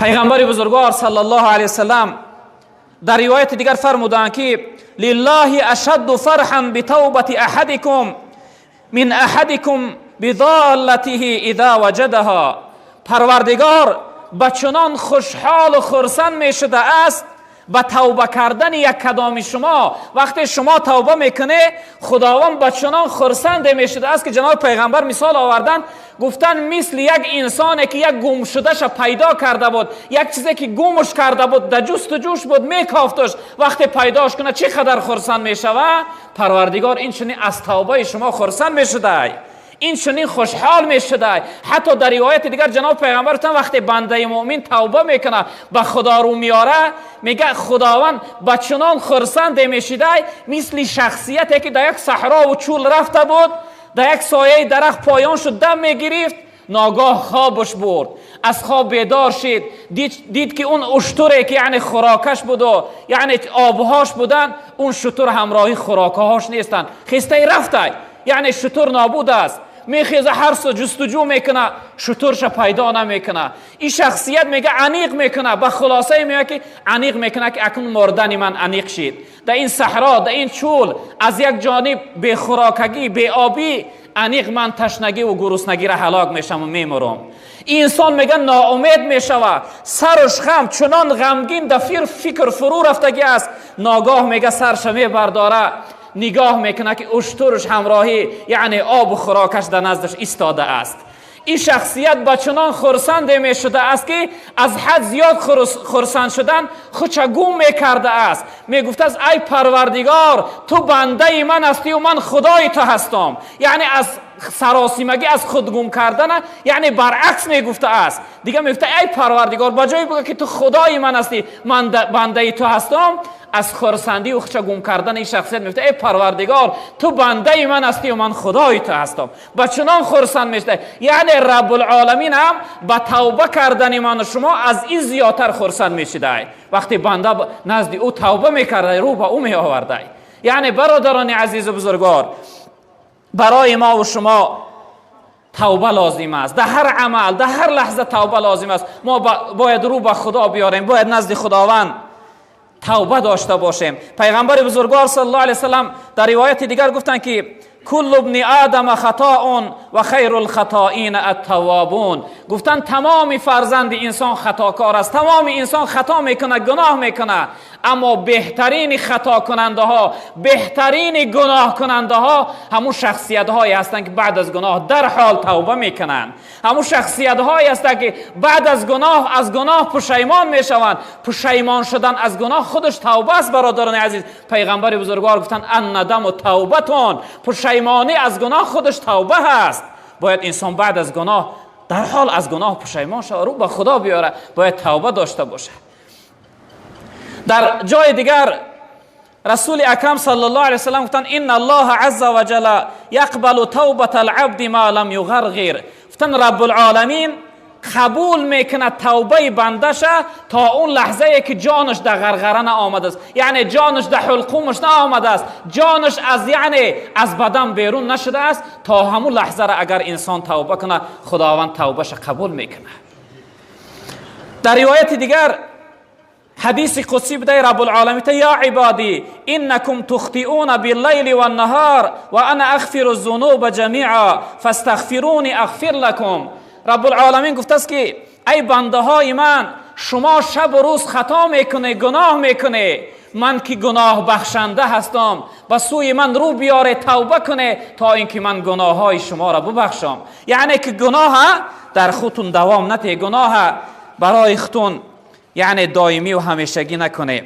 پیغمبر بزرگوار صلی الله علیه وسلم در روایت دیگر فرمودند که لله اشد فرحا بتوبه احدکم من احدکم بضالته اذا وجدها. پروردگار بچنان خوشحال و خرسند می شده است به توبه کردن یک کدام شما. وقتی شما توبه میکنه خداوند بچنان خرسند می شده است که جناب پیغمبر مثال آوردن، گفتن مثل یک انسانی که یک گم شدهش پیدا کرده بود، یک چیزی که گمش کرده بود در جست و جوش بود میکافتش، وقتی پیداش کنه چقدر خرسند میشوه. پروردگار این چنین از توبه شما خرسند میشده، این چنین خوشحال می شده. حتی در روایت دیگر جناب پیغمبر وقتی بنده مؤمن توبه میکنه به خدا رو میاره، میگه خداوند با چنان خرسند می شده مثل شخصیتی که در یک صحرا و چول رفته بود، در یک سایه درخت پایان شد دم میگرفت، ناگاه خوابش برد، از خواب بیدار شد، دید که اون اشتری که یعنی خوراکش بود و یعنی آبهاش بودن، اون شتر همراهی خوراکهاش نیستن، خسته رفته، یعنی شتر نابود است. میخیزه هر سو جستجو میکنه، شترش پیدا نمیکنه. این شخصیت میگه عنیق میکنه، به خلاصه میگه که عنیق میکنه که اکنون مردن من عنیق شد. در این صحرا، در این چول، از یک جانب بی خوراکگی، بی آبی، عنیق من تشنگی و گرسنگی را هلاک میشم و میمرم. این انسان میگه ناامید میشوه، سرش خم، چنان غمگین در فکر فرو رفتگی است، ناگاه میگه سرش میبرداره، نگاه میکنه که اشترش همراهی یعنی آب و خوراکش در نزدش ایستاده است. این شخصیت با چنان خرسند می شده است که از حد زیاد خرسند شدن خودش گم میکرده است. میگفته است ای پروردگار تو بنده من هستی و من خدای تو هستم. یعنی از سراسیمگی از خود گم کردن یعنی برعکس میگفته است. دیگه میگفته ای پروردگار با جای بگه که تو خدای من هستی من بنده تو هستم، از خرسندی و خودش گم کردن این شخصیت میگفته ای پروردگار تو بنده من هستی و من خدای تو هستم. با چنان خرسند میشده، یعنی رب العالمین هم با توبه کردن من و شما از این زیادتر خرسند میشده. وقتی بنده نزد او توبه میکرده رو با او می آورده. یعنی برادران عزیز و بزرگوار، برای ما و شما توبه لازم است. در هر عمل، در هر لحظه توبه لازم است. ما باید رو به خدا بیاریم، باید نزد خداوند توبه داشته باشیم. پیغمبر بزرگوار صلی الله علیه وسلم در روایت دیگر گفتن که کل ابن آدم خطاء و خیر الخطائین التوابون. گفتن تمام فرزند انسان خطاکار است، تمام انسان خطا میکنه، گناه میکنه، اما بهترین خطا کننده ها، بهترین گناه کننده ها همون شخصیت هایی هستند که بعد از گناه در حال توبه میکنند. همون شخصیت هایی هستند که بعد از گناه پشیمان میشوند. پشیمان شدن از گناه خودش توبه است. برادران عزیز، پیغمبر بزرگوار گفتن الندم و توبتون، پشیمانی از گناه خودش توبه هست. باید انسان بعد از گناه در حال از گناه پشیمان شود، رو به خدا بیاره، باید توبه داشته باشه. در جای دیگر رسول اکرم صلی الله علیه وسلم گفتن ان الله عز وجل یقبل توبه العبد ما لم یغرغر. گفتن رب العالمین قبول میکنه توبه بندش تا اون لحظه ای که جانش در غرغره آمده است، یعنی جانش در حلقومش آمده است، جانش از بدن بیرون نشده است، تا همون لحظه را اگر انسان توبه کنه خداوند توبهش قبول میکنه. در روایت دیگر حدیث قدسی بده رب العالمین یا عبادی انکم تخطئون باللیل والنهار و انا اغفر الذنوب جمیعا فاستغفرونی اغفر لكم. رب العالمین گفته است که ای بنده های من، شما شب و روز خطا میکنه، گناه میکنه، من که گناه بخشنده هستم، به سوی من رو بیاره، توبه کنه تا اینکه من گناه های شما را ببخشم. یعنی که گناه در خودتون دوام نده، گناه برای خودتون یعنی دائمی و همیشگی نکنه.